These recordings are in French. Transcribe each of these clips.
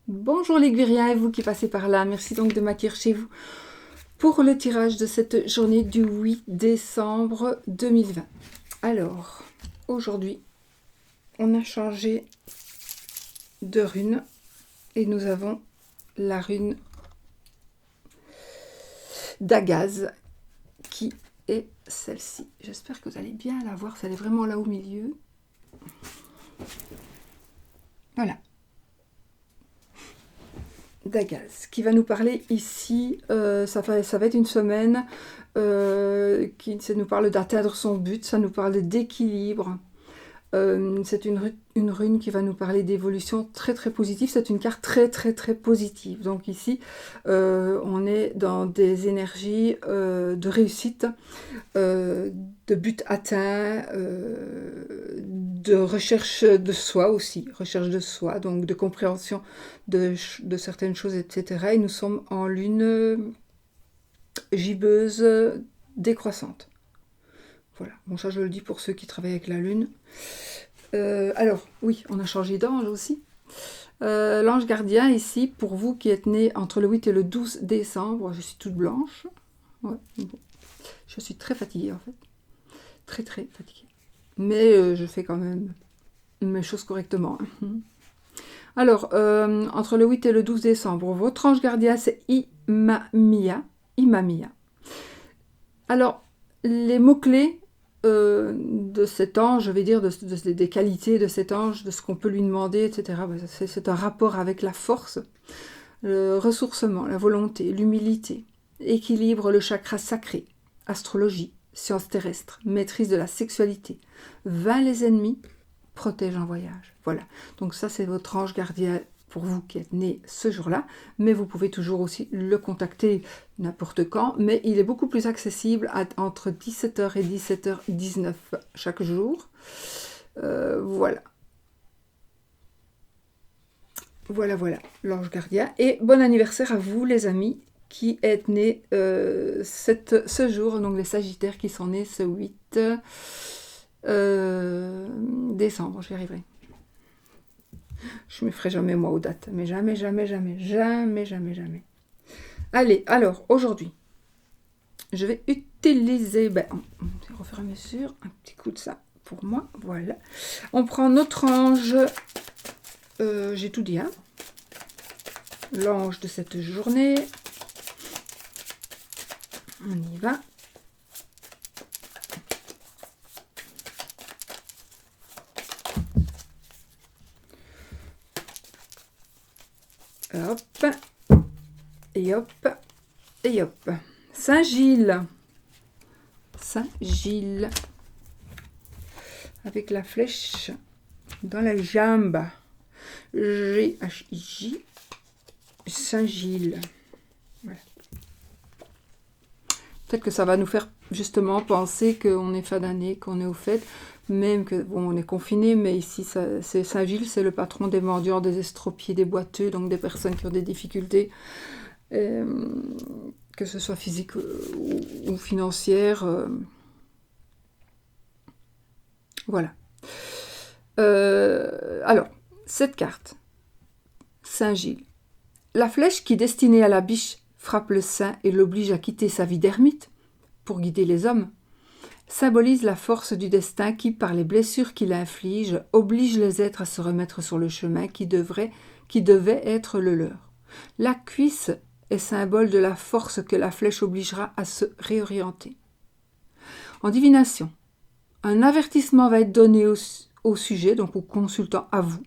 Bonjour les Guériens et vous qui passez par là, merci donc de m'accueillir chez vous pour le tirage de cette journée du 8 décembre 2020. Alors, aujourd'hui, on a changé de rune et nous avons la rune d'Agaz qui est celle-ci. J'espère que vous allez bien la voir, elle est vraiment là au milieu. Voilà. D'Agaz, qui va nous parler ici, ça va être une semaine ça nous parle d'atteindre son but, ça nous parle d'équilibre. C'est une rune qui va nous parler d'évolution très très positive, c'est une carte très très très positive. Donc ici, on est dans des énergies de réussite, de but atteint, de recherche de soi aussi, recherche de soi, donc de compréhension de certaines choses, etc. Et nous sommes en lune gibbeuse décroissante. Voilà, bon ça je le dis pour ceux qui travaillent avec la lune. Alors, oui, on a changé d'ange aussi. L'ange gardien ici, pour vous qui êtes nés entre le 8 et le 12 décembre, je suis toute blanche. Ouais, bon. Je suis très fatiguée en fait. Très très fatiguée. Mais je fais quand même mes choses correctement. Alors, entre le 8 et le 12 décembre, votre ange gardien c'est Imamia. Imamia. Alors, les mots-clés de cet ange, je vais dire des qualités de cet ange, de ce qu'on peut lui demander, etc. C'est un rapport avec la force, le ressourcement, la volonté, l'humilité, équilibre le chakra sacré, astrologie, sciences terrestres, maîtrise de la sexualité, vainc les ennemis, protège en voyage. Voilà, donc ça c'est votre ange gardien pour vous qui êtes né ce jour-là, mais vous pouvez toujours aussi le contacter n'importe quand, mais il est beaucoup plus accessible entre 17h et 17h19 chaque jour. Voilà. Voilà, l'ange gardien. Et bon anniversaire à vous les amis qui êtes nés ce jour, donc les Sagittaires qui sont nés ce 8 décembre, j'y arriverai. Je ne me ferai jamais moi aux dates, mais jamais. Allez, alors, aujourd'hui, je vais utiliser, au fur et à mesure, un petit coup de ça pour moi, voilà. On prend notre ange, j'ai tout dit, hein, l'ange de cette journée. On y va. Hop, et hop, et hop. Saint-Gilles. Saint-Gilles. Avec la flèche dans la jambe. G-H-I-J. Saint-Gilles. Voilà. Peut-être que ça va nous faire justement penser qu'on est fin d'année, qu'on est aux fêtes, même que bon, on est confiné, mais ici c'est Saint-Gilles, c'est le patron des mendiants, des estropiés, des boiteux, donc des personnes qui ont des difficultés, que ce soit physique ou financière. Voilà. Alors, cette carte, Saint-Gilles. La flèche qui, destinée à la biche, frappe le saint et l'oblige à quitter sa vie d'ermite pour guider les hommes, symbolise la force du destin qui, par les blessures qu'il inflige, oblige les êtres à se remettre sur le chemin qui devait être le leur. La cuisse est symbole de la force que la flèche obligera à se réorienter. En divination, un avertissement va être donné au sujet, donc au consultant, à vous.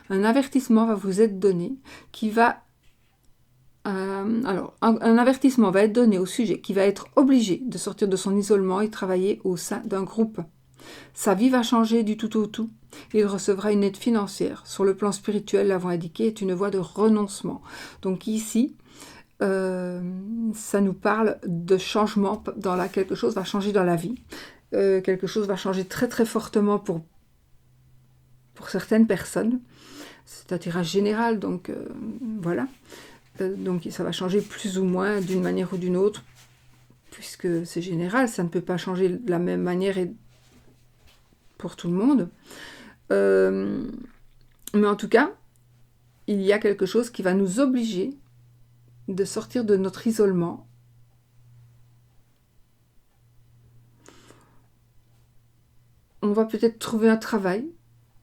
Un avertissement va vous être donné qui va... un avertissement va être donné au sujet qui va être obligé de sortir de son isolement et travailler au sein d'un groupe. Sa vie va changer du tout au tout. Il recevra une aide financière. Sur le plan spirituel, l'avant indiqué est une voie de renoncement. Donc ici, ça nous parle de changement dans quelque chose va changer dans la vie. Quelque chose va changer très très fortement pour certaines personnes. C'est un tirage général, donc voilà. Donc ça va changer plus ou moins d'une manière ou d'une autre, puisque c'est général, ça ne peut pas changer de la même manière pour tout le monde. Mais en tout cas, il y a quelque chose qui va nous obliger de sortir de notre isolement. On va peut-être trouver un travail.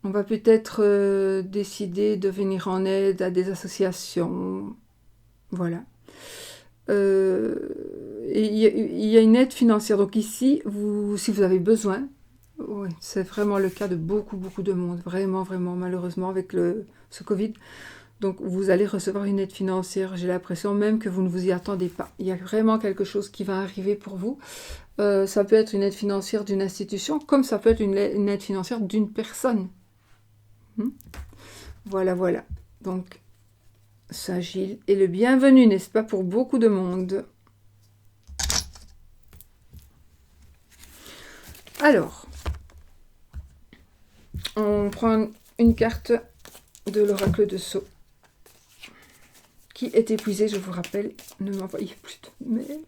On va peut-être décider de venir en aide à des associations. Voilà. Et il y a une aide financière. Donc ici, si vous avez besoin, oui, c'est vraiment le cas de beaucoup de monde. Vraiment, malheureusement, avec ce Covid. Donc vous allez recevoir une aide financière. J'ai l'impression même que vous ne vous y attendez pas. Il y a vraiment quelque chose qui va arriver pour vous. Ça peut être une aide financière d'une institution, comme ça peut être une aide financière d'une personne. Voilà. Donc, Saint Gilles est le bienvenu, n'est-ce pas, pour beaucoup de monde. Alors, on prend une carte de l'oracle de Sceaux, qui est épuisée, je vous rappelle. Ne m'envoyez plus de mails.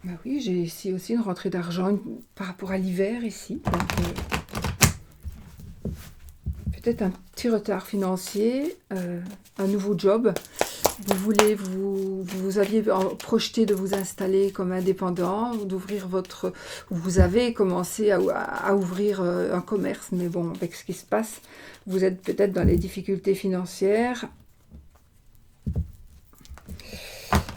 Bah oui, j'ai ici aussi une rentrée d'argent par rapport à l'hiver ici. Peut-être un petit retard financier, un nouveau job. Vous aviez projeté de vous installer comme indépendant, d'ouvrir vous avez commencé à ouvrir un commerce, mais bon, avec ce qui se passe, vous êtes peut-être dans les difficultés financières.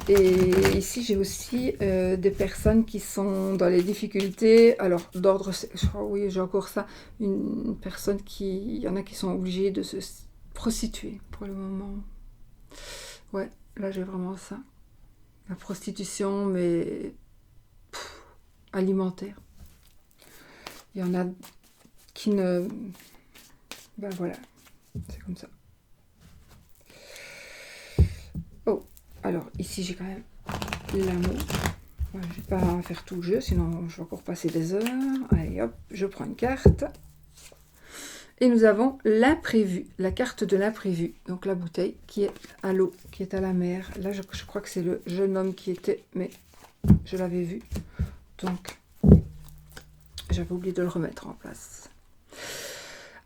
Et ici, j'ai aussi des personnes qui sont dans les difficultés. Alors, d'ordre, je crois, oui, j'ai encore ça. Une personne il y en a qui sont obligés de se prostituer pour le moment. Ouais, là, j'ai vraiment ça. La prostitution, mais alimentaire. Il y en a qui ne... Ben voilà, c'est comme ça. Oh, alors ici j'ai quand même l'amour. Voilà, je ne vais pas faire tout le jeu, sinon je vais encore passer des heures. Allez hop, je prends une carte. Et nous avons l'imprévu, la carte de l'imprévu. Donc la bouteille qui est à l'eau, qui est à la mer. Là, je crois que c'est le jeune homme qui était, mais je l'avais vu. Donc, j'avais oublié de le remettre en place.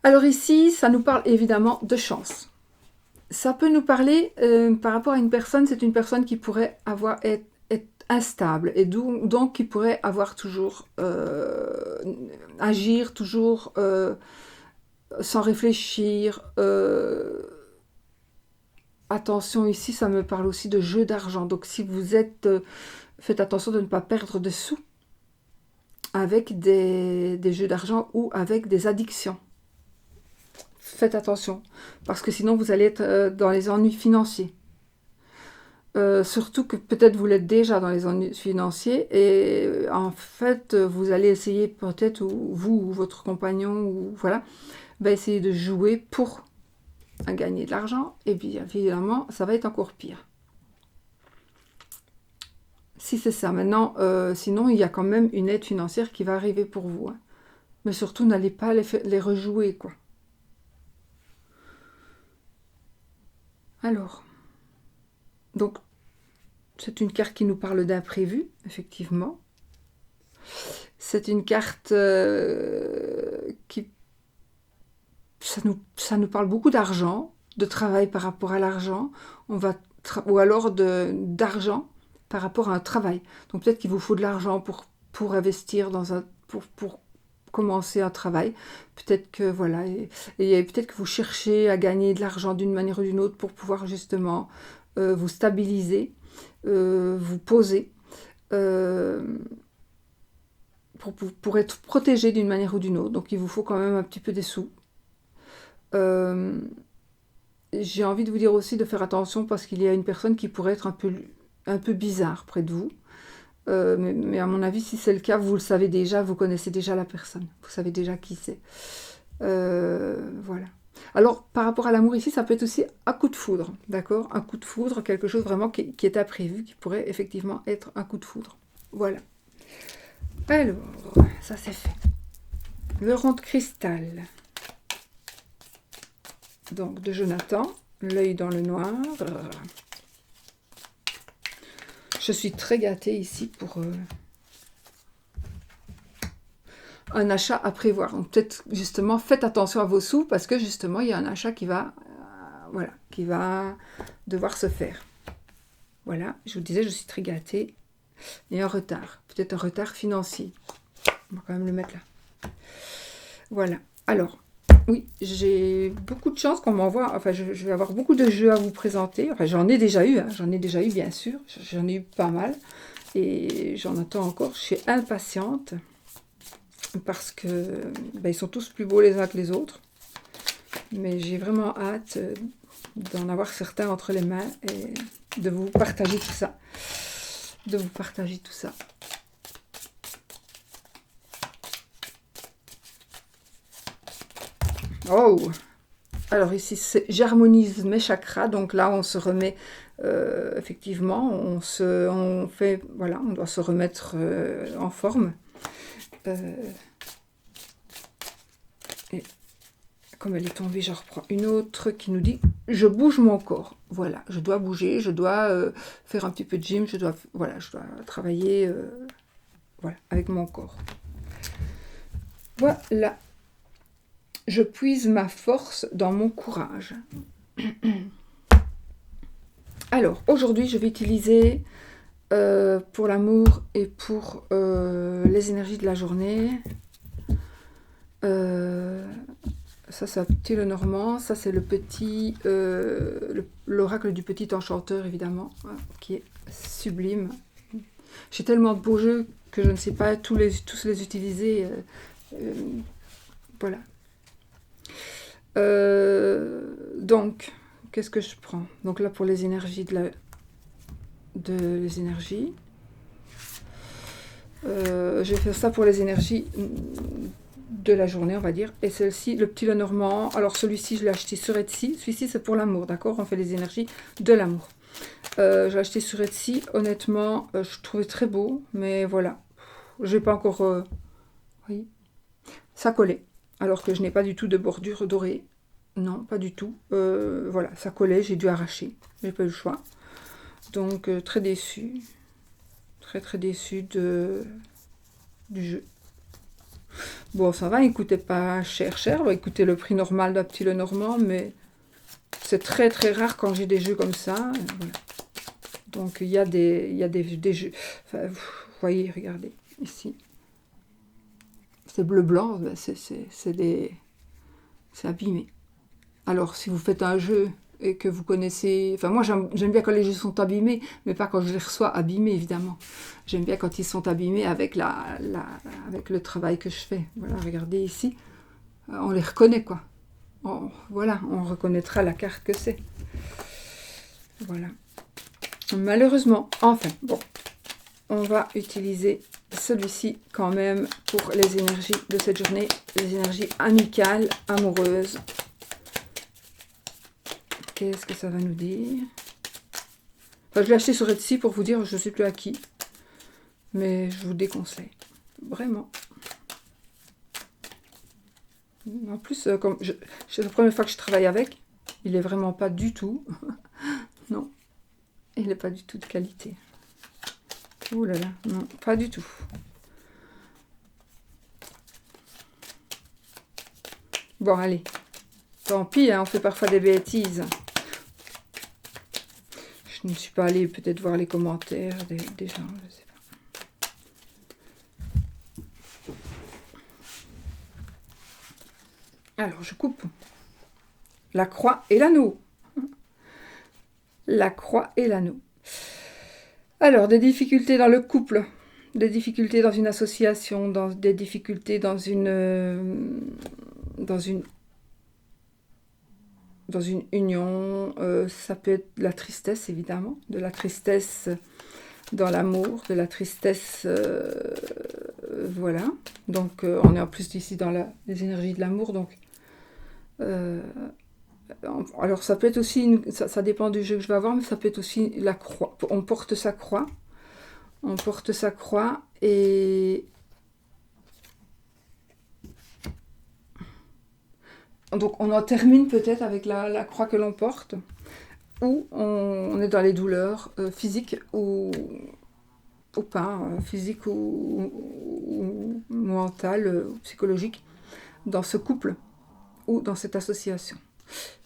Alors ici, ça nous parle évidemment de chance. Ça peut nous parler, par rapport à une personne, c'est une personne qui pourrait être instable et donc qui pourrait avoir toujours, agir toujours sans réfléchir. Attention, ici, ça me parle aussi de jeu d'argent. Donc si vous êtes, faites attention de ne pas perdre de sous avec des jeux d'argent ou avec des addictions. Faites attention, parce que sinon vous allez être dans les ennuis financiers. Surtout que peut-être vous l'êtes déjà dans les ennuis financiers et en fait vous allez essayer peut-être, vous ou votre compagnon, ou voilà, va essayer de jouer pour gagner de l'argent et puis évidemment ça va être encore pire. Si c'est ça, maintenant, sinon il y a quand même une aide financière qui va arriver pour vous. Hein. Mais surtout n'allez pas les rejouer, quoi. Alors, donc, c'est une carte qui nous parle d'imprévu, effectivement. C'est une carte qui... Ça nous parle beaucoup d'argent, de travail par rapport à l'argent, ou alors d'argent par rapport à un travail. Donc peut-être qu'il vous faut de l'argent pour investir pour commencer un travail. Peut-être que voilà, et peut-être que vous cherchez à gagner de l'argent d'une manière ou d'une autre pour pouvoir justement vous stabiliser, vous poser, pour être protégé d'une manière ou d'une autre. Donc il vous faut quand même un petit peu des sous. J'ai envie de vous dire aussi de faire attention parce qu'il y a une personne qui pourrait être un peu bizarre près de vous. Mais à mon avis, si c'est le cas, vous le savez déjà, vous connaissez déjà la personne. Vous savez déjà qui c'est. Voilà. Alors, par rapport à l'amour ici, ça peut être aussi un coup de foudre, d'accord? Un coup de foudre, quelque chose vraiment qui est imprévu, qui pourrait effectivement être un coup de foudre. Voilà. Alors, ça c'est fait. Le rond de cristal. Donc, de Jonathan, l'œil dans le noir. Je suis très gâtée ici pour un achat à prévoir. Donc peut-être justement, faites attention à vos sous parce que justement, il y a un achat qui va, voilà, qui va devoir se faire. Voilà, je vous disais, je suis très gâtée. Et un retard, peut-être un retard financier. On va quand même le mettre là. Voilà. Alors, oui, j'ai beaucoup de chance qu'on m'envoie. Enfin, je vais avoir beaucoup de jeux à vous présenter. Enfin, j'en ai déjà eu, hein, j'en ai déjà eu, bien sûr. J'en ai eu pas mal. Et j'en attends encore. Je suis impatiente. Parce que ils sont tous plus beaux les uns que les autres. Mais j'ai vraiment hâte d'en avoir certains entre les mains et de vous partager tout ça. Oh! Alors ici, j'harmonise mes chakras. Donc là, on se remet, effectivement, on fait, voilà, on doit se remettre en forme. Et comme elle est tombée, je reprends une autre qui nous dit « Je bouge mon corps ». Voilà, je dois bouger, je dois faire un petit peu de gym, je dois travailler voilà, avec mon corps. Voilà. Je puise ma force dans mon courage. Alors, aujourd'hui, je vais utiliser pour l'amour et pour les énergies de la journée. Ça, c'est un petit Lenormand. Ça, c'est le petit, l'oracle du petit enchanteur, évidemment, hein, qui est sublime. J'ai tellement de beaux jeux que je ne sais pas tous les utiliser. Voilà. Donc, qu'est-ce que je prends? Donc là, pour les énergies les énergies. Je vais faire ça pour les énergies de la journée, on va dire. Et celle-ci, le petit Lenormand. Alors celui-ci, je l'ai acheté sur Etsy. Celui-ci, c'est pour l'amour, d'accord? On fait les énergies de l'amour. Je l'ai acheté sur Etsy. Honnêtement, je trouvais très beau, mais voilà. Je n'ai pas encore... oui. Ça collait. Alors que je n'ai pas du tout de bordure dorée. Non, pas du tout. Voilà, ça collait, j'ai dû arracher. J'ai pas eu le choix. Donc, très déçue. Très déçue du jeu. Bon, ça va, il coûtait pas cher. Il coûtait le prix normal d'un petit Lenormand, mais c'est très rare quand j'ai des jeux comme ça. Voilà. Donc, il y a des jeux... Enfin, vous voyez, regardez, ici. C'est bleu-blanc, c'est abîmé. Alors, si vous faites un jeu et que vous connaissez... Enfin, moi, j'aime bien quand les jeux sont abîmés, mais pas quand je les reçois abîmés, évidemment. J'aime bien quand ils sont abîmés avec avec le travail que je fais. Voilà, regardez ici. On les reconnaît, quoi. Voilà, on reconnaîtra la carte que c'est. Voilà. Malheureusement, enfin, bon, on va utiliser celui-ci quand même pour les énergies de cette journée, les énergies amicales, amoureuses. Qu'est-ce que ça va nous dire? Enfin, je l'ai acheté sur Etsy pour vous dire, je ne sais plus à qui. Mais je vous déconseille. Vraiment. En plus, c'est la première fois que je travaille avec. Il est vraiment pas du tout. Non. Il n'est pas du tout de qualité. Ouh là là. Non, pas du tout. Bon, allez. Tant pis, hein, on fait parfois des bêtises. Je ne suis pas allée peut-être voir les commentaires des gens, je sais pas. Alors, je coupe. La croix et l'anneau. La croix et l'anneau. Alors, des difficultés dans le couple, des difficultés dans une association, des difficultés dans une union, ça peut être de la tristesse, évidemment, de la tristesse dans l'amour, de la tristesse, voilà. Donc, on est en plus ici dans les énergies de l'amour, donc... alors, ça peut être aussi, ça dépend du jeu que je vais avoir, mais ça peut être aussi la croix. On porte sa croix. On porte sa croix et... Donc, on en termine peut-être avec la croix que l'on porte. Ou on est dans les douleurs physiques ou pas, physiques ou mental ou psychologique dans ce couple ou dans cette association.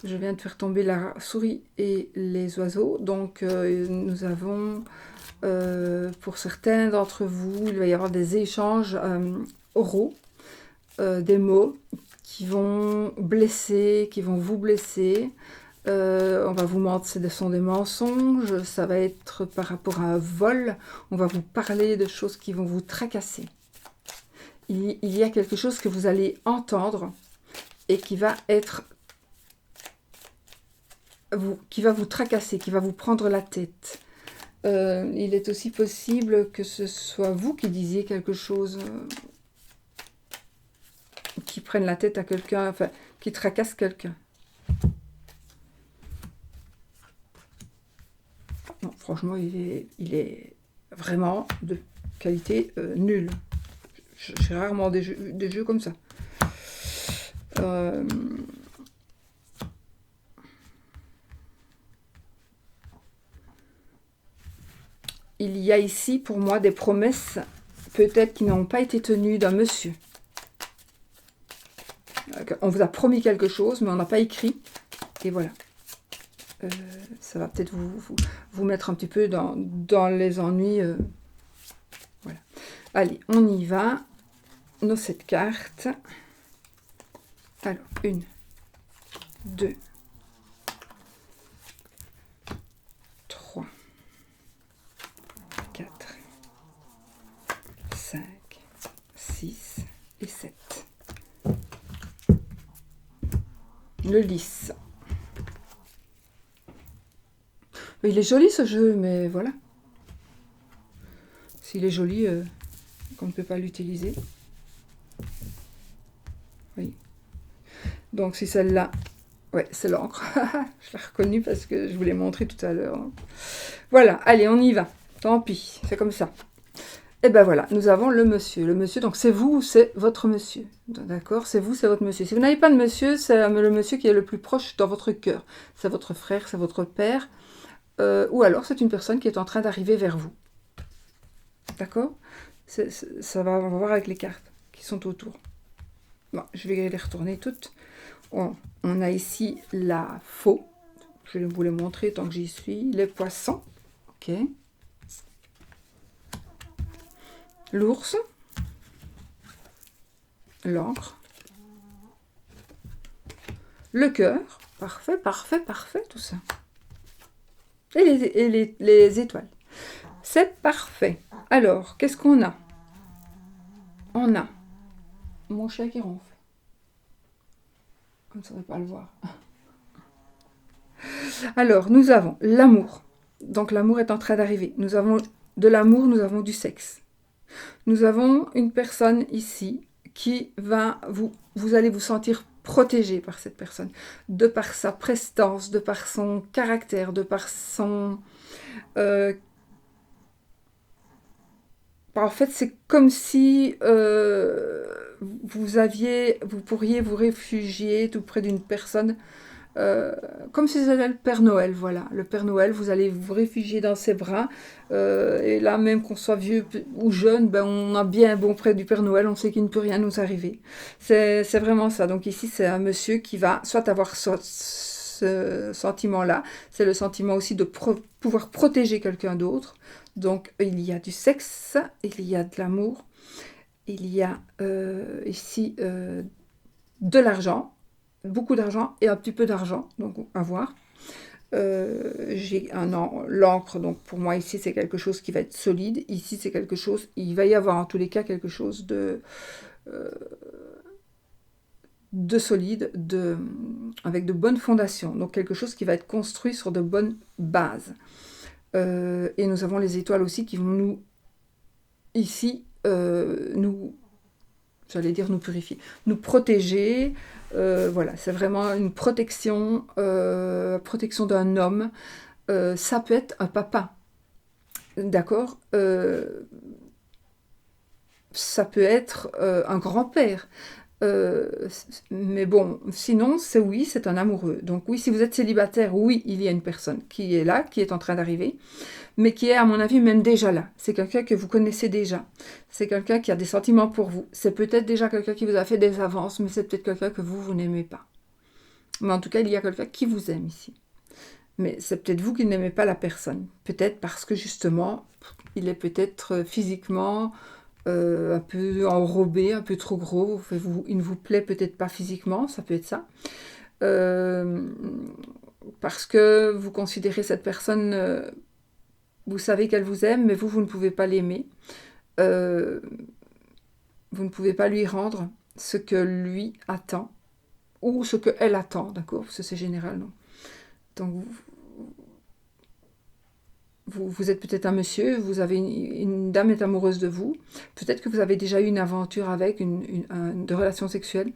Je viens de faire tomber la souris et les oiseaux, donc nous avons, pour certains d'entre vous, il va y avoir des échanges oraux, des mots qui vont blesser, qui vont vous blesser. On va vous mentir, ce sont des mensonges, ça va être par rapport à un vol, on va vous parler de choses qui vont vous tracasser. Il y a quelque chose que vous allez entendre et qui va être qui va vous tracasser, qui va vous prendre la tête. Il est aussi possible que ce soit vous qui disiez quelque chose qui prenne la tête à quelqu'un, enfin, qui tracasse quelqu'un. Non, franchement, il est vraiment de qualité nulle. J'ai rarement des jeux comme ça. Il y a ici, pour moi, des promesses, peut-être qui n'ont pas été tenues d'un monsieur. On vous a promis quelque chose, mais on n'a pas écrit. Et voilà. Ça va peut-être vous mettre un petit peu dans les ennuis. Voilà. Allez, on y va. Nos 7 cartes. Alors, 1, 2, 3, 4, 5, 6 et 7. Le lys. Il est joli ce jeu, mais voilà. S'il est joli, qu'on ne peut pas l'utiliser. Oui. Donc si celle-là, ouais, c'est l'encre. Je l'ai reconnue parce que je vous l'ai montré tout à l'heure. Voilà, allez, on y va. Tant pis, c'est comme ça. Et ben voilà, nous avons le monsieur. Le monsieur, donc c'est vous ou c'est votre monsieur. D'accord? C'est vous, c'est votre monsieur. Si vous n'avez pas de monsieur, c'est le monsieur qui est le plus proche dans votre cœur. C'est votre frère, c'est votre père. Ou alors c'est une personne qui est en train d'arriver vers vous. D'accord? Ça va voir avec les cartes qui sont autour. Bon, je vais les retourner toutes. On a ici la faux. Je vais vous les montrer tant que j'y suis. Les poissons. Ok. L'ours. L'encre. Le cœur. Parfait, parfait, parfait, tout ça. Et les étoiles. C'est parfait. Alors, qu'est-ce qu'on a? On a mon chien qui ronfle. On ne saurait pas le voir. Alors, nous avons l'amour. Donc, l'amour est en train d'arriver. Nous avons de l'amour, nous avons du sexe. Nous avons une personne ici qui va vous allez vous sentir protégé par cette personne, de par sa prestance, de par son caractère, de par son... en fait, c'est comme si vous pourriez vous réfugier tout près d'une personne, comme si c'était le Père Noël, voilà. Le Père Noël, vous allez vous réfugier dans ses bras, et là, même qu'on soit vieux ou jeune, ben, on a bien bon près du Père Noël, on sait qu'il ne peut rien nous arriver. C'est vraiment ça. Donc ici, c'est un monsieur qui va soit avoir ce sentiment-là, c'est le sentiment aussi de pouvoir protéger quelqu'un d'autre. Donc, il y a du sexe, il y a de l'amour, il y a ici de l'argent, beaucoup d'argent et un petit peu d'argent, donc à voir. J'ai l'encre, donc pour moi ici c'est quelque chose qui va être solide, ici c'est quelque chose, il va y avoir en tous les cas quelque chose de solide, avec de bonnes fondations, donc quelque chose qui va être construit sur de bonnes bases. Et nous avons les étoiles aussi qui vont nous, ici, j'allais dire nous purifier, nous protéger. Voilà, c'est vraiment une protection, protection d'un homme. Ça peut être un papa, d'accord? Ça peut être un grand-père. Mais bon, sinon, c'est oui, c'est un amoureux. Donc oui, si vous êtes célibataire, oui, il y a une personne qui est là, qui est en train d'arriver, mais qui est, à mon avis, même déjà là. C'est quelqu'un que vous connaissez déjà. C'est quelqu'un qui a des sentiments pour vous. C'est peut-être déjà quelqu'un qui vous a fait des avances, mais c'est peut-être quelqu'un que vous n'aimez pas. Mais en tout cas, il y a quelqu'un qui vous aime ici. Mais c'est peut-être vous qui n'aimez pas la personne. Peut-être parce que justement, il est peut-être physiquement un peu enrobé, un peu trop gros. Il ne vous plaît peut-être pas physiquement, ça peut être ça. Parce que vous considérez cette personne, vous savez qu'elle vous aime, mais vous ne pouvez pas l'aimer. Vous ne pouvez pas lui rendre ce que lui attend, ou ce qu'elle attend, d'accord? Parce que c'est général, non? Donc, vous êtes peut-être un monsieur, vous avez une dame est amoureuse de vous, peut-être que vous avez déjà eu une aventure avec, de relation sexuelle,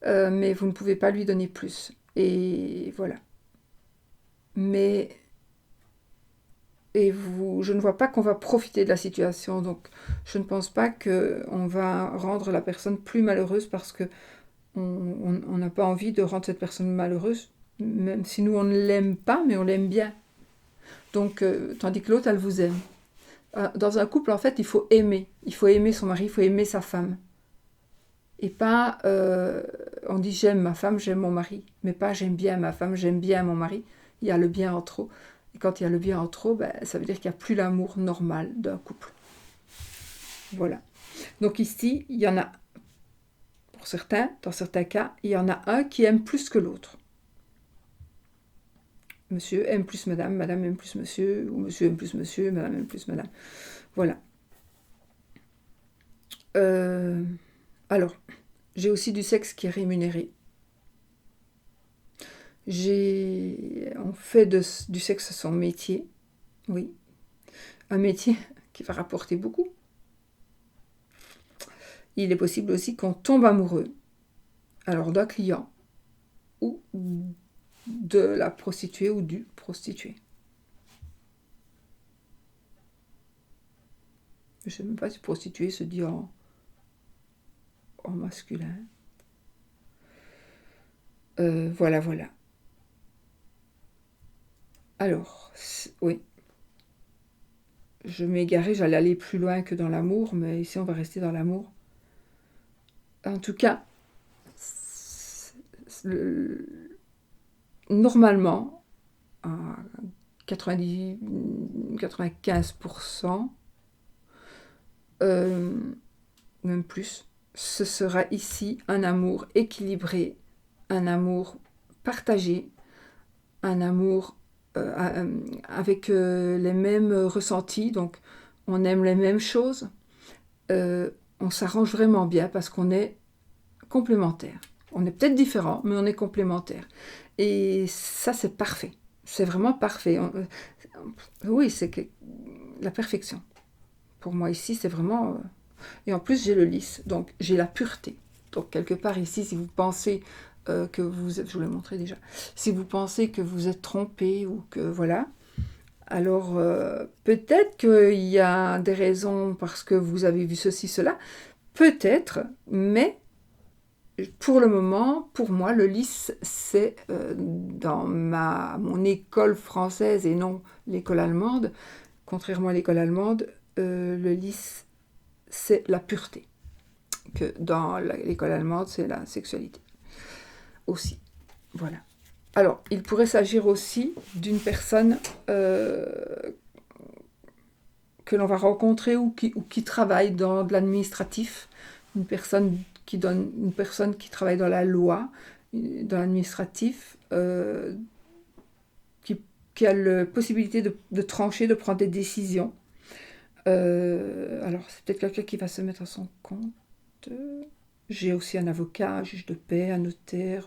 mais vous ne pouvez pas lui donner plus. Et voilà. Mais je ne vois pas qu'on va profiter de la situation, donc je ne pense pas qu'on va rendre la personne plus malheureuse parce que on n'a pas envie de rendre cette personne malheureuse, même si nous on ne l'aime pas, mais on l'aime bien. Donc, tandis que l'autre, elle vous aime. Dans un couple, en fait, il faut aimer. Il faut aimer son mari, il faut aimer sa femme. Et pas, on dit j'aime ma femme, j'aime mon mari. Mais pas j'aime bien ma femme, j'aime bien mon mari. Il y a le bien en trop. Et quand il y a le bien en trop, ben, ça veut dire qu'il n'y a plus l'amour normal d'un couple. Voilà. Donc ici, il y en a, pour certains, dans certains cas, il y en a un qui aime plus que l'autre. Monsieur aime plus madame, madame aime plus monsieur, ou monsieur aime plus monsieur, madame aime plus madame. Voilà. Alors, j'ai aussi du sexe qui est rémunéré. On fait du sexe son métier, oui. Un métier qui va rapporter beaucoup. Il est possible aussi qu'on tombe amoureux, alors d'un client, ou de la prostituée ou du prostitué. Je ne sais même pas si prostituée se dit en masculin. Voilà. Alors, oui. Je m'égarais, j'allais aller plus loin que dans l'amour, mais ici on va rester dans l'amour. En tout cas, normalement, à 95%, même plus, ce sera ici un amour équilibré, un amour partagé, un amour avec les mêmes ressentis, donc on aime les mêmes choses, on s'arrange vraiment bien parce qu'on est complémentaires. On est peut-être différents, mais on est complémentaires. Et ça, c'est parfait. C'est vraiment parfait. Oui, c'est la perfection. Pour moi, ici, c'est vraiment... Et en plus, j'ai le lys, donc j'ai la pureté. Donc, quelque part ici, si vous pensez que vous êtes... Je vous l'ai montré déjà. Si vous pensez que vous êtes trompé ou que... Voilà. Alors, peut-être qu'il y a des raisons parce que vous avez vu ceci, cela. Peut-être, mais... Pour le moment, pour moi, le lys, c'est dans mon école française et non l'école allemande. Contrairement à l'école allemande, le lys, c'est la pureté. Que dans l'école allemande, c'est la sexualité. Aussi. Voilà. Alors, il pourrait s'agir aussi d'une personne que l'on va rencontrer ou qui travaille dans de l'administratif. Une personne qui travaille dans la loi, dans l'administratif, qui a la possibilité de trancher, de prendre des décisions. Alors, c'est peut-être quelqu'un qui va se mettre à son compte. J'ai aussi un avocat, un juge de paix, un notaire,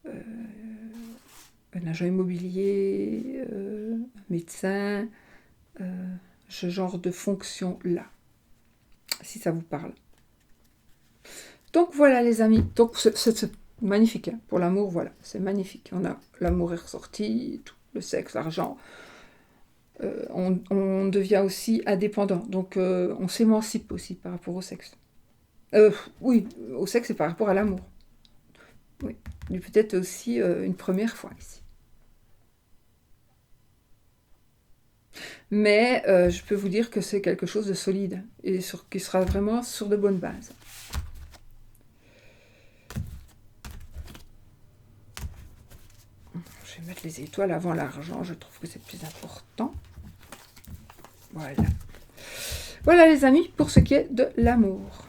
un agent immobilier, un médecin, ce genre de fonction-là, si ça vous parle. Donc voilà les amis, donc c'est magnifique, hein. Pour l'amour, voilà, c'est magnifique. On a l'amour est ressorti, tout, le sexe, l'argent. On devient aussi indépendant, donc on s'émancipe aussi par rapport au sexe. Euh, oui, au sexe, c'est par rapport à l'amour. Oui, mais peut-être aussi une première fois ici. Mais je peux vous dire que c'est quelque chose de solide et qui sera vraiment sur de bonnes bases. Je vais mettre les étoiles avant l'argent, je trouve que c'est plus important. Voilà. Voilà les amis, pour ce qui est de l'amour.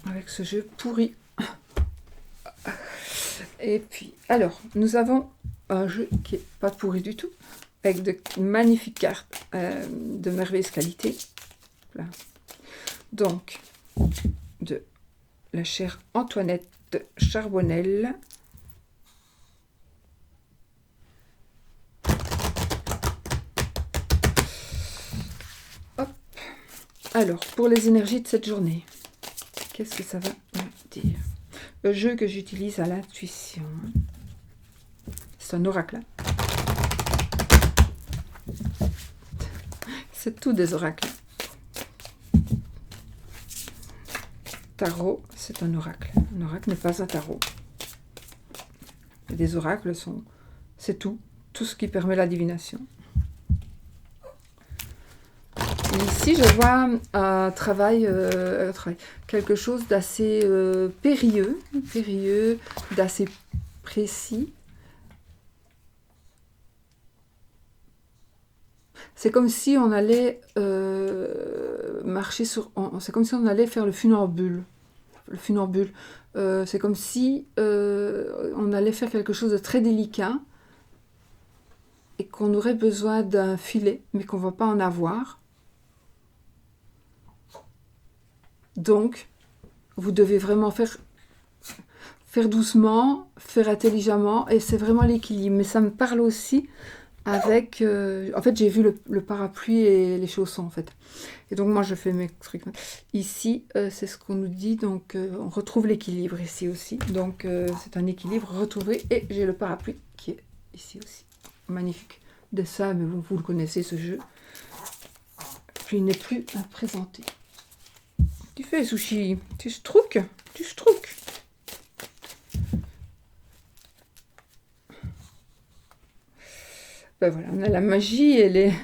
Avec ce jeu pourri. Et puis, alors, nous avons un jeu qui est pas pourri du tout, avec de magnifiques cartes de merveilleuse qualité. Là. Donc, de la chère Antoinette Charbonnel. Hop. Alors, pour les énergies de cette journée, qu'est-ce que ça va me dire? Le jeu que j'utilise à l'intuition. C'est un oracle. C'est tout des oracles. Tarot, c'est un oracle. Un oracle n'est pas un tarot. Et des oracles sont... C'est tout. Tout ce qui permet la divination. Et ici, je vois un travail, quelque chose d'assez périlleux, d'assez précis. C'est comme si on allait marcher sur... C'est comme si on allait faire le funambule. Le funambule. C'est comme si on allait faire quelque chose de très délicat et qu'on aurait besoin d'un filet, mais qu'on ne va pas en avoir. Donc, vous devez vraiment faire doucement, faire intelligemment, et c'est vraiment l'équilibre. Mais ça me parle aussi avec... en fait, j'ai vu le parapluie et les chaussons, en fait. Et donc, moi, je fais mes trucs. Ici, c'est ce qu'on nous dit. Donc, on retrouve l'équilibre ici aussi. Donc, c'est un équilibre retrouvé. Et j'ai le parapluie qui est ici aussi. Magnifique. De ça, mais vous le connaissez, ce jeu. Puis, il n'est plus à présenter. Tu fais, Sushi? Tu struques? Ben voilà, on a la magie et les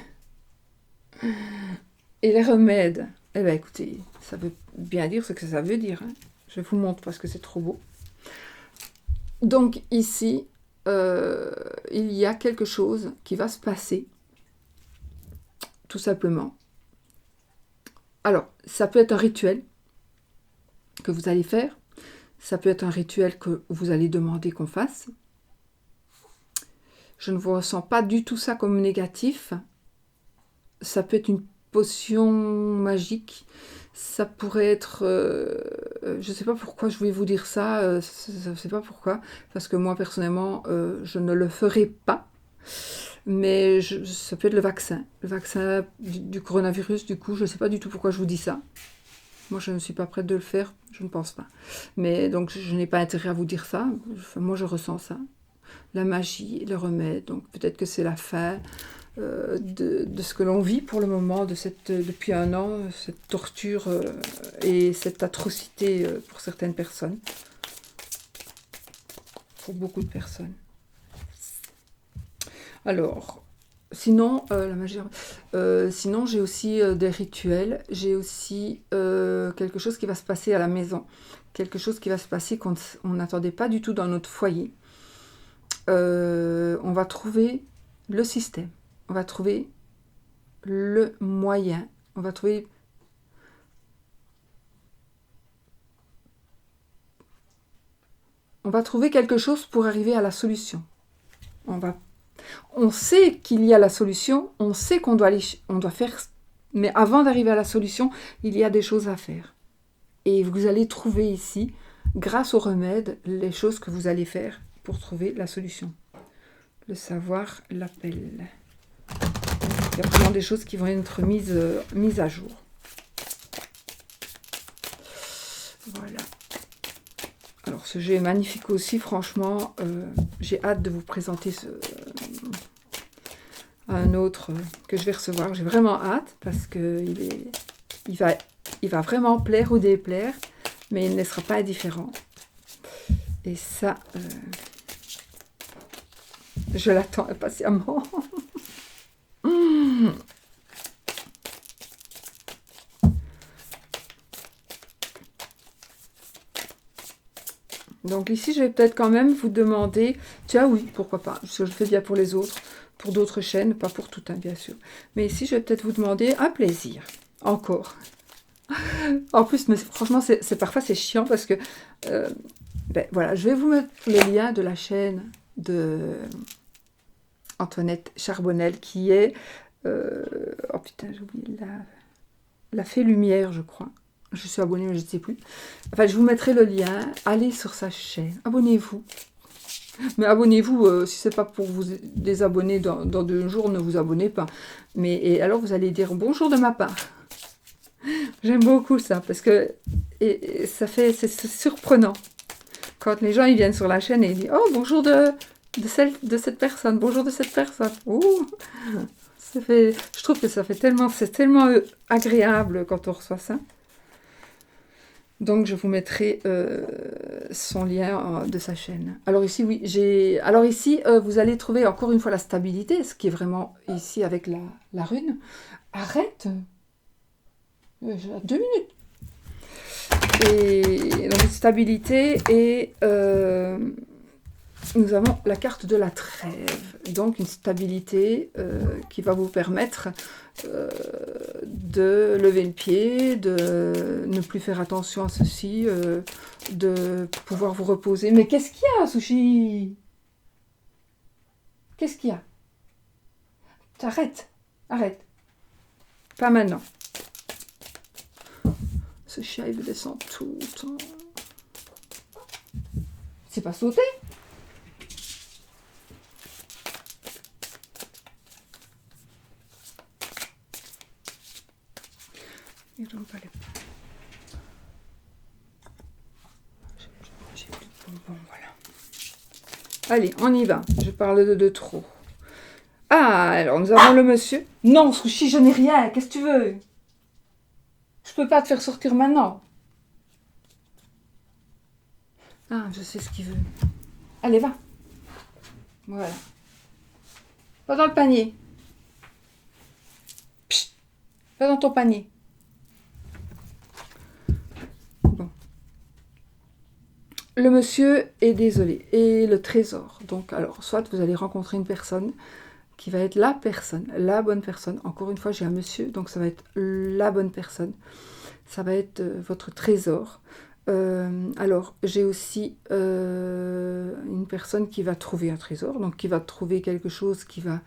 remèdes. Eh ben écoutez, ça veut bien dire ce que ça veut dire. Hein. Je vous montre parce que c'est trop beau. Donc ici, il y a quelque chose qui va se passer. Tout simplement. Alors, ça peut être un rituel que vous allez faire. Ça peut être un rituel que vous allez demander qu'on fasse. Je ne vous ressens pas du tout ça comme négatif. Ça peut être une potion magique. Ça pourrait être... je ne sais pas pourquoi je voulais vous dire ça. Je ne sais pas pourquoi. Parce que moi, personnellement, je ne le ferai pas. Mais ça peut être le vaccin. Le vaccin du coronavirus, du coup, je ne sais pas du tout pourquoi je vous dis ça. Moi, je ne suis pas prête de le faire. Je ne pense pas. Mais donc, je n'ai pas intérêt à vous dire ça. Enfin, moi, je ressens ça. La magie, le remède. Donc, peut-être que c'est la fin de ce que l'on vit pour le moment, depuis un an, cette torture et cette atrocité pour certaines personnes. Pour beaucoup de personnes. Alors, sinon, la magie, sinon j'ai aussi des rituels, j'ai aussi quelque chose qui va se passer à la maison, quelque chose qui va se passer qu'on n'attendait pas du tout dans notre foyer. On va trouver le système, on va trouver le moyen, on va trouver... On va trouver quelque chose pour arriver à la solution. On sait qu'il y a la solution, on sait qu'on doit faire, mais avant d'arriver à la solution, il y a des choses à faire. Et vous allez trouver ici, grâce au remède, les choses que vous allez faire pour trouver la solution. Le savoir l'appelle. Il y a vraiment des choses qui vont être mises à jour. Voilà. Alors ce jeu est magnifique aussi, franchement. J'ai hâte de vous présenter un autre que je vais recevoir. J'ai vraiment hâte parce que il va vraiment plaire ou déplaire, mais il ne sera pas indifférent. Et ça, je l'attends impatiemment. Donc ici, je vais peut-être quand même vous demander, tiens oui, pourquoi pas, parce que je le fais bien pour les autres, pour d'autres chaînes, pas pour toutes, hein, bien sûr. Mais ici, je vais peut-être vous demander un plaisir, encore. En plus, mais franchement, parfois c'est chiant parce que, ben, voilà, je vais vous mettre les liens de la chaîne de Antoinette Charbonnel, qui est, oh putain, j'ai oublié, la Fée Lumière, je crois. Je suis abonnée, mais je ne sais plus. Enfin, je vous mettrai le lien. Allez sur sa chaîne. Abonnez-vous. Mais abonnez-vous, si ce n'est pas pour vous désabonner dans 2 jours, ne vous abonnez pas. Mais et alors, vous allez dire bonjour de ma part. J'aime beaucoup ça, parce que ça fait, c'est surprenant. Quand les gens ils viennent sur la chaîne et ils disent « Oh, bonjour de cette personne, bonjour de cette personne. » Oh, je trouve que c'est tellement agréable quand on reçoit ça. Donc, je vous mettrai son lien de sa chaîne. Alors ici, oui, vous allez trouver encore une fois la stabilité, ce qui est vraiment ici avec la rune. Arrête 2 minutes. Et donc, stabilité et nous avons la carte de la trêve. Donc, une stabilité qui va vous permettre de lever le pied, de ne plus faire attention à ceci, de pouvoir vous reposer. Mais qu'est-ce qu'il y a, Sushi? Qu'est-ce qu'il y a? Arrête, arrête. Pas maintenant. Ce chien, il descend tout le temps. C'est pas sauter? Et donc, allez. J'ai plus de bonbons, voilà. Allez, on y va. Je parle de trop. Ah, alors nous avons le monsieur. Non, Sushi, je n'ai rien. Qu'est-ce que tu veux? Je peux pas te faire sortir maintenant. Ah, je sais ce qu'il veut. Allez, va. Voilà. Va dans le panier. Psst. Va dans ton panier. Bon. Le monsieur est désolé. Et le trésor. Donc, alors, soit vous allez rencontrer une personne qui va être la personne, la bonne personne. Encore une fois, j'ai un monsieur, donc ça va être la bonne personne. Ça va être votre trésor. Alors, j'ai aussi une personne qui va trouver un trésor, donc qui va trouver quelque chose qui va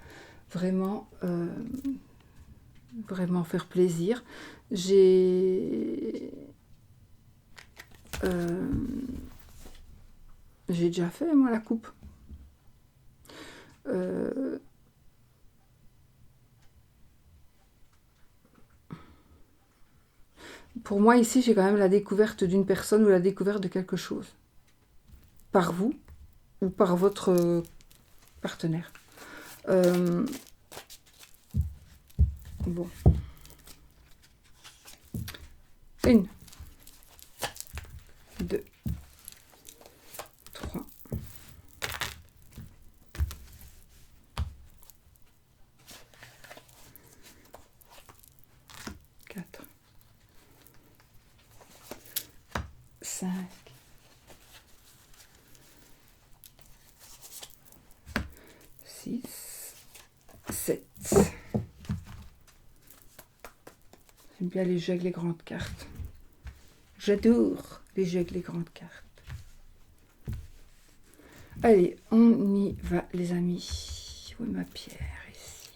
vraiment, vraiment faire plaisir. J'ai déjà fait, moi, la coupe. Pour moi, ici, j'ai quand même la découverte d'une personne ou la découverte de quelque chose. Par vous ou par votre partenaire. Bon. 1, 2, 3. 4. 5. 6. 7. J'aime bien les jeux avec les grandes cartes. J'adore les jeux avec les grandes cartes. Allez, on y va, les amis. Où est ma pierre ici?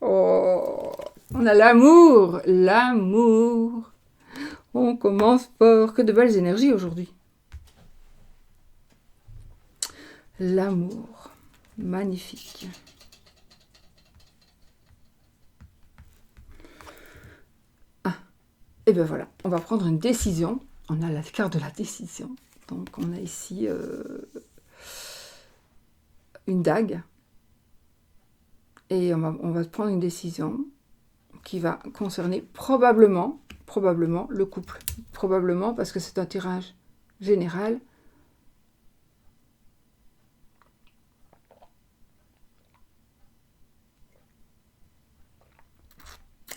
Oh, on a l'amour, l'amour. On commence fort. Que de belles énergies aujourd'hui. L'amour, magnifique. Ah, et ben voilà, on va prendre une décision. On a la carte de la décision. Donc on a ici une dague. Et on va prendre une décision qui va concerner probablement le couple. Probablement, parce que c'est un tirage général.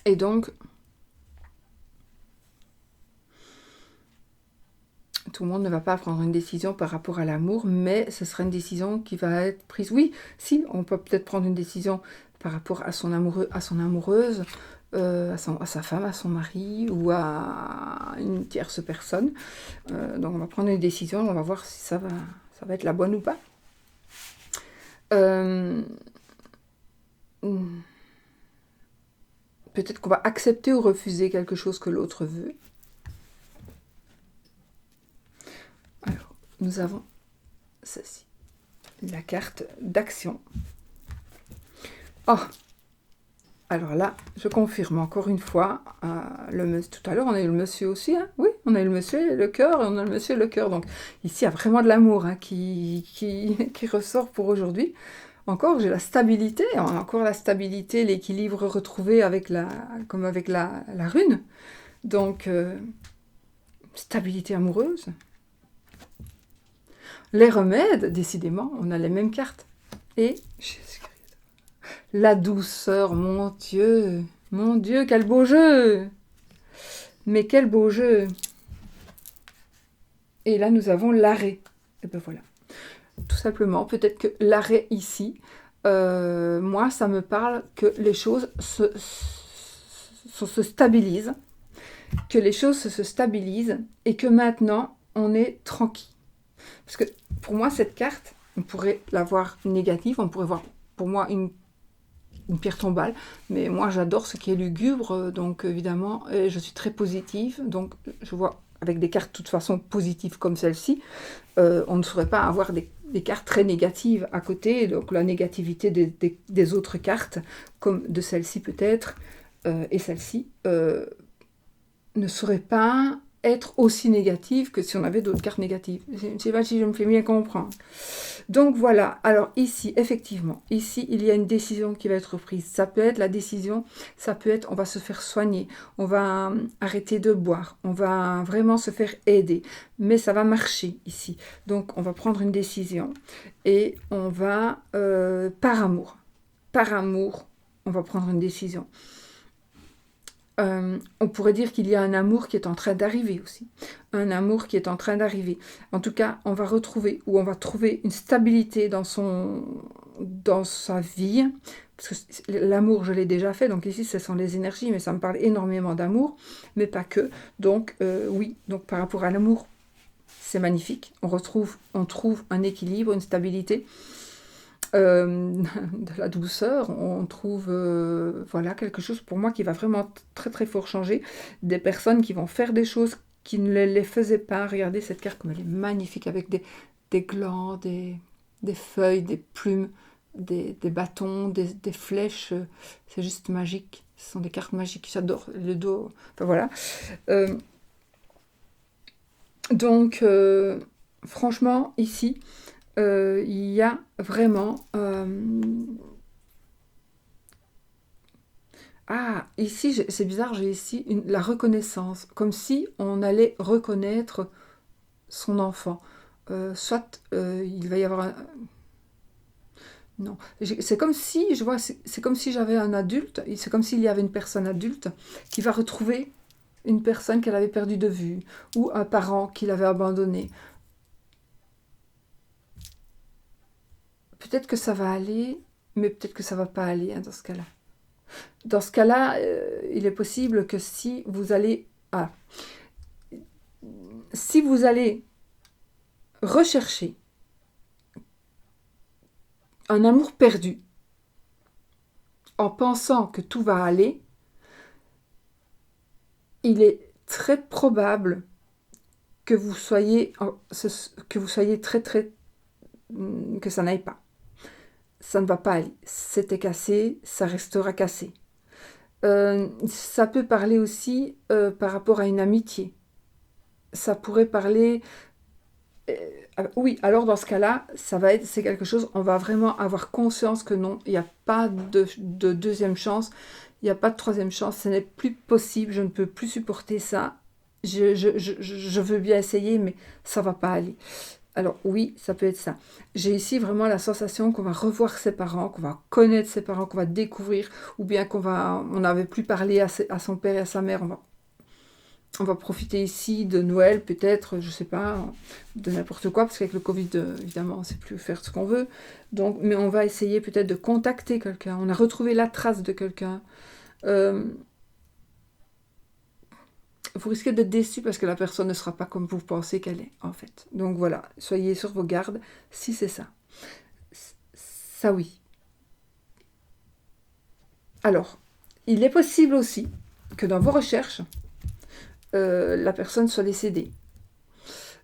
Et donc, tout le monde ne va pas prendre une décision par rapport à l'amour, mais ce sera une décision qui va être prise. Oui, si, on peut peut-être prendre une décision par rapport à son amoureux, à son amoureuse, à sa femme, à son mari ou à une tierce personne. Donc on va prendre une décision, on va voir si ça va être la bonne ou pas. Peut-être qu'on va accepter ou refuser quelque chose que l'autre veut. Alors, nous avons ceci, la carte d'action. Oh, alors là, je confirme encore une fois, tout à l'heure on a eu le monsieur aussi, hein, oui, on a eu le monsieur et le cœur, et on a le monsieur et le cœur, donc ici il y a vraiment de l'amour hein, qui ressort pour aujourd'hui. Encore, j'ai la stabilité, encore la stabilité, l'équilibre retrouvé comme avec la rune, donc stabilité amoureuse. Les remèdes, décidément, on a les mêmes cartes, et la douceur, mon Dieu, quel beau jeu! Mais quel beau jeu! Et là, nous avons l'arrêt. Et ben voilà. Tout simplement, peut-être que l'arrêt ici, moi, ça me parle que les choses se stabilisent, que les choses se stabilisent et que maintenant, on est tranquille. Parce que pour moi, cette carte, on pourrait la voir négative, on pourrait voir pour moi une pierre tombale, mais moi j'adore ce qui est lugubre, donc évidemment je suis très positive, donc je vois avec des cartes de toute façon positives comme celle-ci, on ne saurait pas avoir des cartes très négatives à côté, donc la négativité des autres cartes, comme de celle-ci peut-être, et celle-ci, ne saurait pas être aussi négative que si on avait d'autres cartes négatives. Je ne sais pas si je me fais bien comprendre. Donc voilà, alors ici, effectivement, ici, il y a une décision qui va être prise. Ça peut être la décision, ça peut être, on va se faire soigner, on va arrêter de boire, on va vraiment se faire aider, mais ça va marcher ici. Donc on va prendre une décision et on va, par amour, on va prendre une décision. On pourrait dire qu'il y a un amour qui est en train d'arriver aussi. Un amour qui est en train d'arriver. En tout cas, on va retrouver, ou on va trouver une stabilité dans sa vie. Parce que l'amour, je l'ai déjà fait. Donc ici, ce sont les énergies, mais ça me parle énormément d'amour. Mais pas que. Donc oui, donc par rapport à l'amour, c'est magnifique. On trouve un équilibre, une stabilité. De la douceur, on trouve voilà quelque chose pour moi qui va vraiment très très fort changer, des personnes qui vont faire des choses qui ne les faisaient pas. Regardez cette carte comme elle est magnifique avec des glands, des feuilles, des plumes, des bâtons, des flèches, c'est juste magique, ce sont des cartes magiques, j'adore le dos, enfin voilà. Donc franchement ici il y a vraiment... Ah, ici, c'est bizarre, j'ai ici la reconnaissance, comme si on allait reconnaître son enfant. Soit il va y avoir un... Non, c'est comme si, je vois, c'est comme si j'avais un adulte, c'est comme s'il y avait une personne adulte qui va retrouver une personne qu'elle avait perdue de vue, ou un parent qui l'avait abandonné. Peut-être que ça va aller, mais peut-être que ça va pas aller hein, dans ce cas-là. Dans ce cas-là, il est possible que si vous allez rechercher un amour perdu en pensant que tout va aller, il est très probable que vous soyez très très que ça n'aille pas. Ça ne va pas aller. C'était cassé, ça restera cassé. Ça peut parler aussi par rapport à une amitié. Ça pourrait parler Oui, alors dans ce cas-là, c'est quelque chose, on va vraiment avoir conscience que non, il n'y a pas de deuxième chance, il n'y a pas de troisième chance, ce n'est plus possible, je ne peux plus supporter ça. Je veux bien essayer, mais ça va pas aller. Alors oui, ça peut être ça. J'ai ici vraiment la sensation qu'on va revoir ses parents, qu'on va connaître ses parents, qu'on va découvrir, ou bien on n'avait plus parlé à son père et à sa mère, on va profiter ici de Noël, peut-être, je sais pas, de n'importe quoi, parce qu'avec le Covid, évidemment, on ne sait plus faire ce qu'on veut. Donc, mais on va essayer peut-être de contacter quelqu'un. On a retrouvé la trace de quelqu'un. Euh, vous risquez d'être déçu parce que la personne ne sera pas comme vous pensez qu'elle est, en fait. Donc voilà, soyez sur vos gardes si c'est ça. Ça oui. Alors, il est possible aussi que dans vos recherches, la personne soit décédée.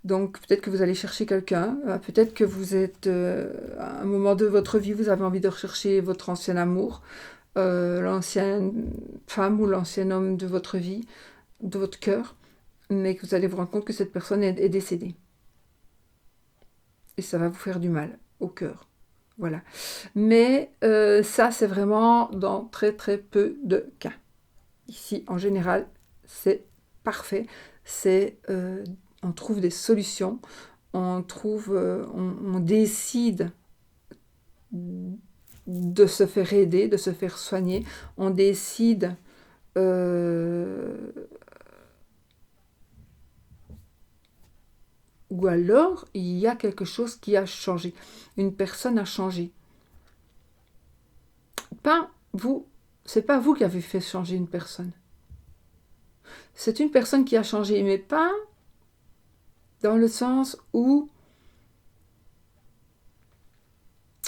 Donc peut-être que vous allez chercher quelqu'un, peut-être que vous êtes à un moment de votre vie, vous avez envie de rechercher votre ancien amour, l'ancienne femme ou l'ancien homme de votre vie, de votre cœur, mais que vous allez vous rendre compte que cette personne est décédée. Et ça va vous faire du mal au cœur. Voilà. Mais ça, c'est vraiment dans très très peu de cas. Ici, en général, c'est parfait. On trouve des solutions. On décide de se faire aider, de se faire soigner. On décide ou alors il y a quelque chose qui a changé. Une personne a changé. Pas vous, c'est pas vous qui avez fait changer une personne. C'est une personne qui a changé, mais pas dans le sens où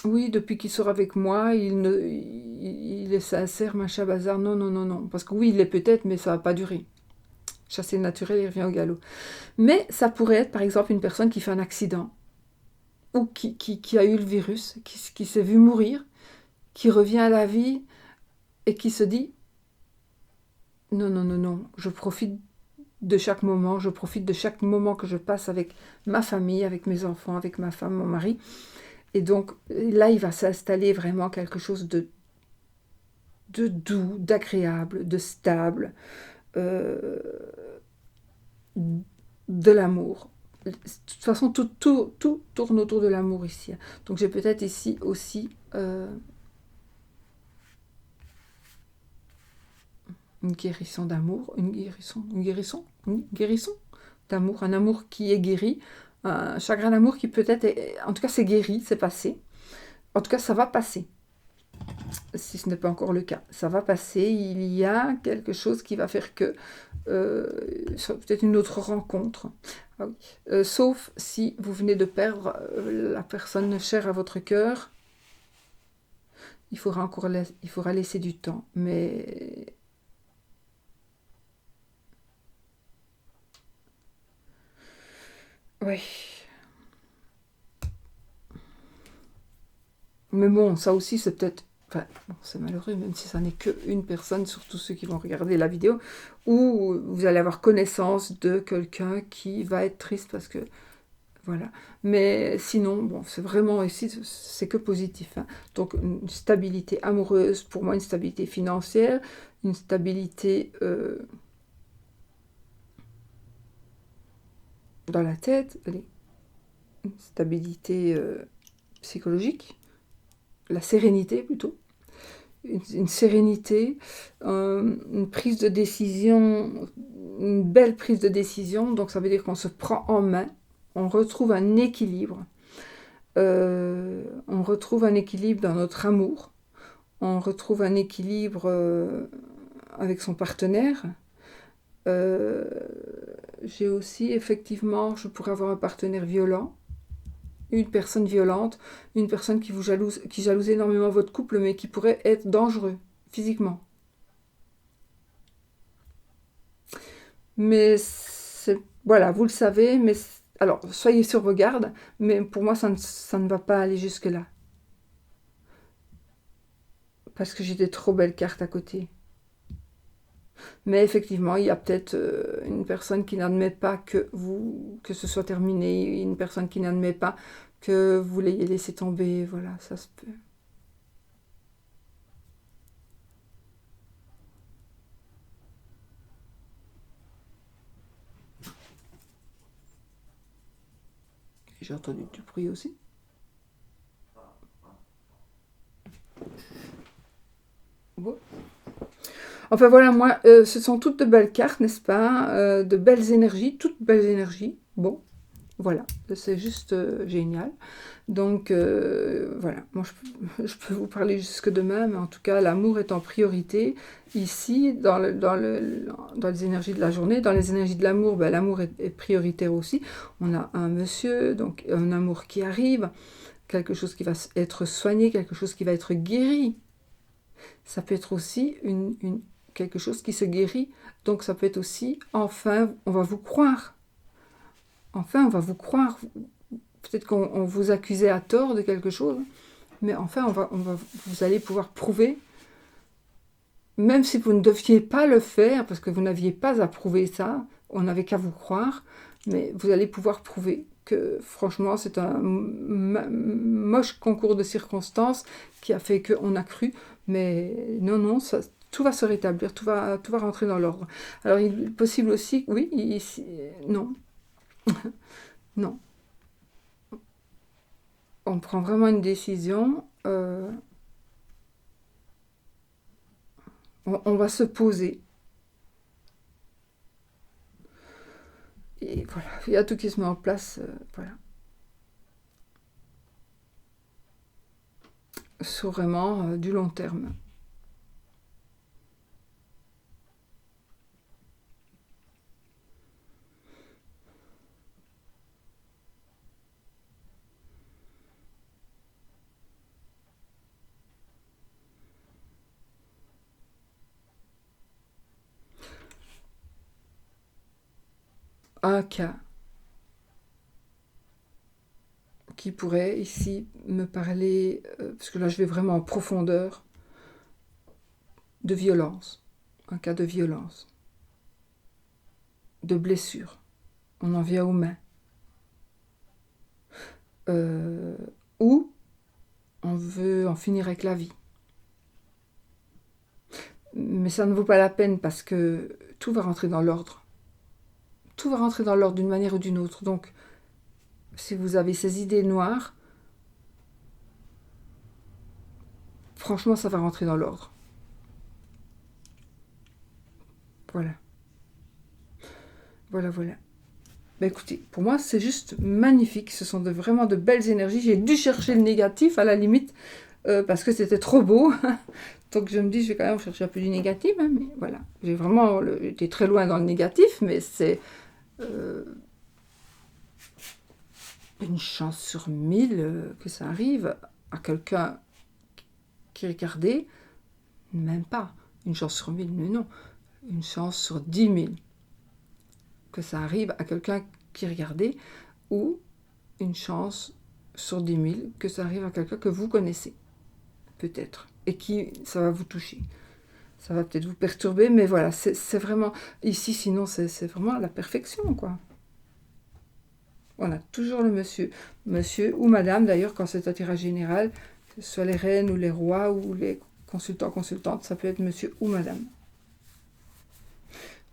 oui, depuis qu'il sort avec moi, il est sincère, machin bazar. Non, non, non, non. Parce que oui, il l'est peut-être, mais ça va pas durer. Chasser le naturel, il revient au galop. Mais ça pourrait être, par exemple, une personne qui fait un accident, ou qui a eu le virus, qui s'est vu mourir, qui revient à la vie, et qui se dit, non, non, non, non, je profite de chaque moment, je profite de chaque moment que je passe avec ma famille, avec mes enfants, avec ma femme, mon mari. Et donc là, il va s'installer vraiment quelque chose de doux, d'agréable, de stable, euh, de l'amour. De toute façon, tout tourne autour de l'amour ici. Donc j'ai peut-être ici aussi une guérison d'amour, une guérison d'amour, un amour qui est guéri, un chagrin d'amour qui peut-être en tout cas c'est guéri, c'est passé. En tout cas, ça va passer. Si ce n'est pas encore le cas, ça va passer. Il y a quelque chose qui va faire que peut-être une autre rencontre. Ah oui. Sauf si vous venez de perdre la personne chère à votre cœur, il faudra laisser du temps. Mais oui. Mais bon, ça aussi, c'est peut-être... Enfin, bon, c'est malheureux, même si ça n'est qu'une personne, surtout ceux qui vont regarder la vidéo, où vous allez avoir connaissance de quelqu'un qui va être triste parce que... Voilà. Mais sinon, bon, c'est vraiment ici, c'est que positif. Hein. Donc, une stabilité amoureuse, pour moi, une stabilité financière, une stabilité dans la tête, allez, une stabilité psychologique, la sérénité plutôt. Une sérénité, une prise de décision, une belle prise de décision. Donc ça veut dire qu'on se prend en main, on retrouve un équilibre. On retrouve un équilibre dans notre amour, on retrouve un équilibre avec son partenaire. J'ai aussi, effectivement, je pourrais avoir un partenaire violent, une personne violente, une personne qui jalouse énormément votre couple, mais qui pourrait être dangereux physiquement. Mais voilà, vous le savez, mais alors soyez sur vos gardes, mais pour moi ça ne va pas aller jusque-là. Parce que j'ai des trop belles cartes à côté. Mais effectivement, il y a peut-être une personne qui n'admet pas que ce soit terminé, une personne qui n'admet pas que vous l'ayez laissé tomber, voilà, ça se peut. J'ai entendu du bruit aussi. Bon. Enfin voilà, moi, ce sont toutes de belles cartes, n'est-ce pas? De belles énergies, toutes belles énergies. Bon, voilà, c'est juste génial. Donc voilà, moi je peux vous parler jusque demain, mais en tout cas, l'amour est en priorité. Ici, dans les énergies de la journée, dans les énergies de l'amour, ben, l'amour est prioritaire aussi. On a un monsieur, donc un amour qui arrive, quelque chose qui va être soigné, quelque chose qui va être guéri. Ça peut être aussi quelque chose qui se guérit. Donc ça peut être aussi, enfin, on va vous croire. Enfin, on va vous croire. Peut-être qu'on vous accusait à tort de quelque chose, mais enfin, vous allez pouvoir prouver, même si vous ne deviez pas le faire, parce que vous n'aviez pas à prouver ça, on n'avait qu'à vous croire, mais vous allez pouvoir prouver que franchement, c'est un moche concours de circonstances qui a fait qu'on a cru, mais non, tout va se rétablir, tout va rentrer dans l'ordre. Alors, il est possible aussi, oui, non, non. On prend vraiment une décision, on va se poser. Et voilà, il y a tout qui se met en place, voilà. Sur vraiment du long terme. Un cas qui pourrait ici me parler, parce que là je vais vraiment en profondeur, de violence. Un cas de violence. De blessure. On en vient aux mains. Ou on veut en finir avec la vie. Mais ça ne vaut pas la peine parce que tout va rentrer dans l'ordre. Tout va rentrer dans l'ordre d'une manière ou d'une autre. Donc, si vous avez ces idées noires, franchement, ça va rentrer dans l'ordre. Voilà. Voilà. Ben écoutez, pour moi, c'est juste magnifique. Ce sont vraiment de belles énergies. J'ai dû chercher le négatif, à la limite, parce que c'était trop beau. Donc je me dis, je vais quand même chercher un peu du négatif. Hein, mais voilà. J'ai vraiment été très loin dans le négatif, mais c'est une chance sur 1000 que ça arrive à quelqu'un qui regardait. Même pas. Une chance sur 1000, mais non. Une chance sur 10 000 que ça arrive à quelqu'un qui regardait, ou une chance sur 10 000 que ça arrive à quelqu'un que vous connaissez, peut-être, et qui ça va vous toucher. Ça va peut-être vous perturber, mais voilà, c'est vraiment... Ici, sinon, c'est vraiment la perfection, quoi. On a toujours le monsieur ou madame, d'ailleurs, quand c'est un tirage général, que ce soit les reines ou les rois ou les consultants, consultantes, ça peut être monsieur ou madame.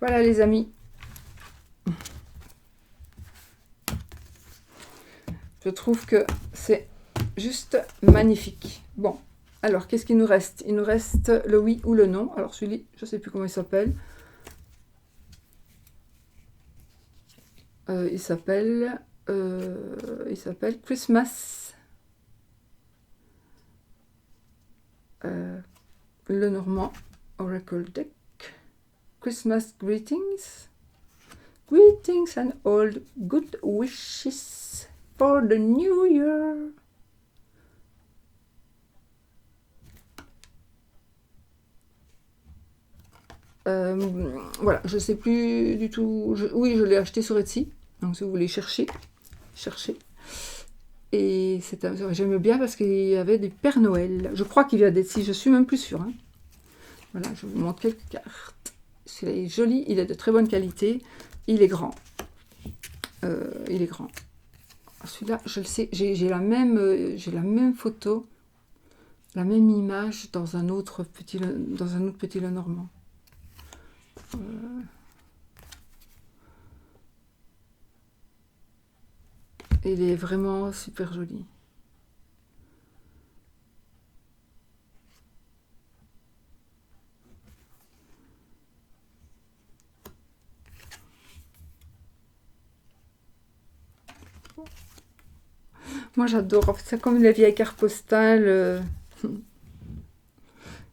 Voilà, les amis. Je trouve que c'est juste magnifique. Bon, alors, qu'est-ce qu'il nous reste? Il nous reste le oui ou le non. Alors, celui-là, je ne sais plus comment il s'appelle. Il s'appelle Christmas. Le Normand Oracle Deck. Christmas greetings. Greetings and all good wishes for the new year. Voilà, je sais plus du tout. Oui, je l'ai acheté sur Etsy. Donc si vous voulez chercher. Et j'aime bien parce qu'il y avait des Pères Noël. Je crois qu'il y a d'Etsy, je suis même plus sûre. Hein. Voilà, je vous montre quelques cartes. Celui-là est joli, il est de très bonne qualité. Il est grand. Il est grand. Celui-là, je le sais, j'ai la même photo, la même image dans un autre petit Lenormand. Il est vraiment super joli. Moi j'adore, c'est comme les vieilles cartes postales.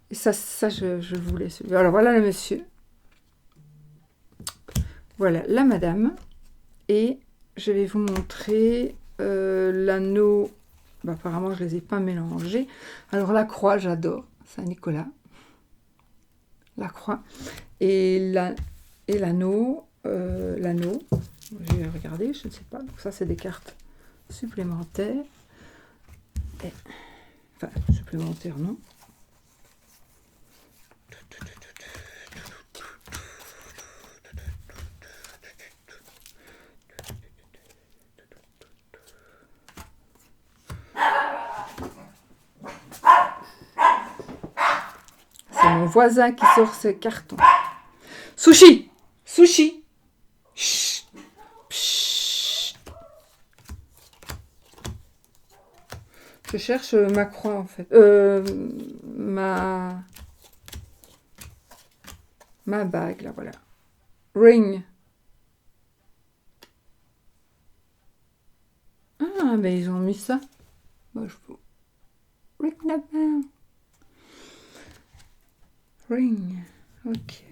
Et ça je voulais celui-là. Alors voilà le monsieur. Voilà la madame. Et je vais vous montrer l'anneau. Bah, apparemment je ne les ai pas mélangés. Alors la croix j'adore, Saint-Nicolas. La croix. Et l'anneau. L'anneau. Je vais regarder, je ne sais pas. Donc ça c'est des cartes supplémentaires. Et, enfin, supplémentaires non. C'est mon voisin qui sort ses cartons. Sushi! Sushi! Chut. Chut. Je cherche ma croix en fait. Ma bague là, voilà. Ring. Ah, mais ils ont mis ça. Moi, je peux. Ring là-bas. Ring. Ok.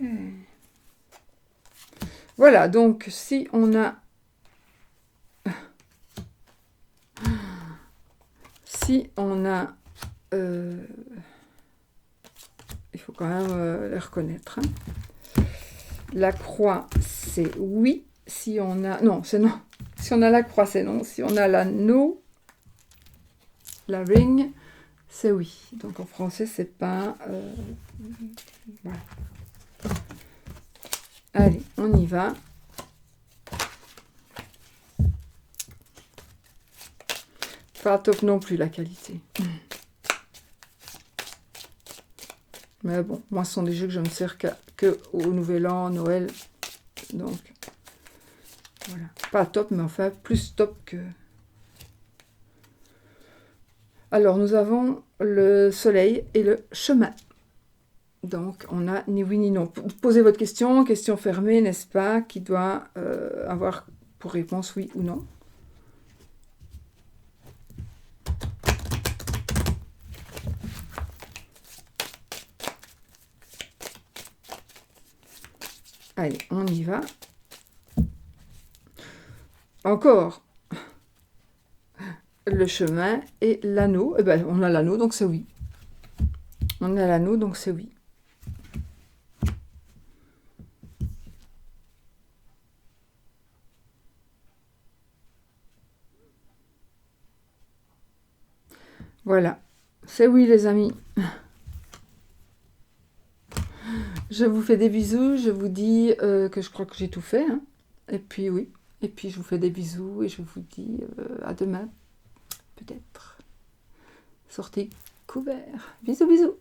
Voilà, donc si on a... Si on a... il faut quand même les reconnaître. Hein. La croix, c'est oui. Si on a... Non, c'est non. Si on a la croix, c'est non. Si on a l'anneau, la ring, c'est oui. Donc en français, c'est pas... voilà. Allez, on y va. Pas top non plus la qualité. Mais bon, moi ce sont des jeux que je ne sers que au Nouvel An, Noël. Donc voilà. Pas top, mais enfin plus top que... Alors nous avons le soleil et le chemin. Donc on a ni oui ni non. Posez votre question fermée, n'est-ce pas, qui doit avoir pour réponse oui ou non. Allez, on y va. Encore le chemin et l'anneau. Eh ben, on a l'anneau, donc c'est oui. On a l'anneau, donc c'est oui. Voilà, c'est oui les amis. Je vous fais des bisous, je vous dis que je crois que j'ai tout fait. Hein. Et puis oui, et puis je vous fais des bisous et je vous dis à demain, peut-être. Sortez couvert. Bisous, bisous.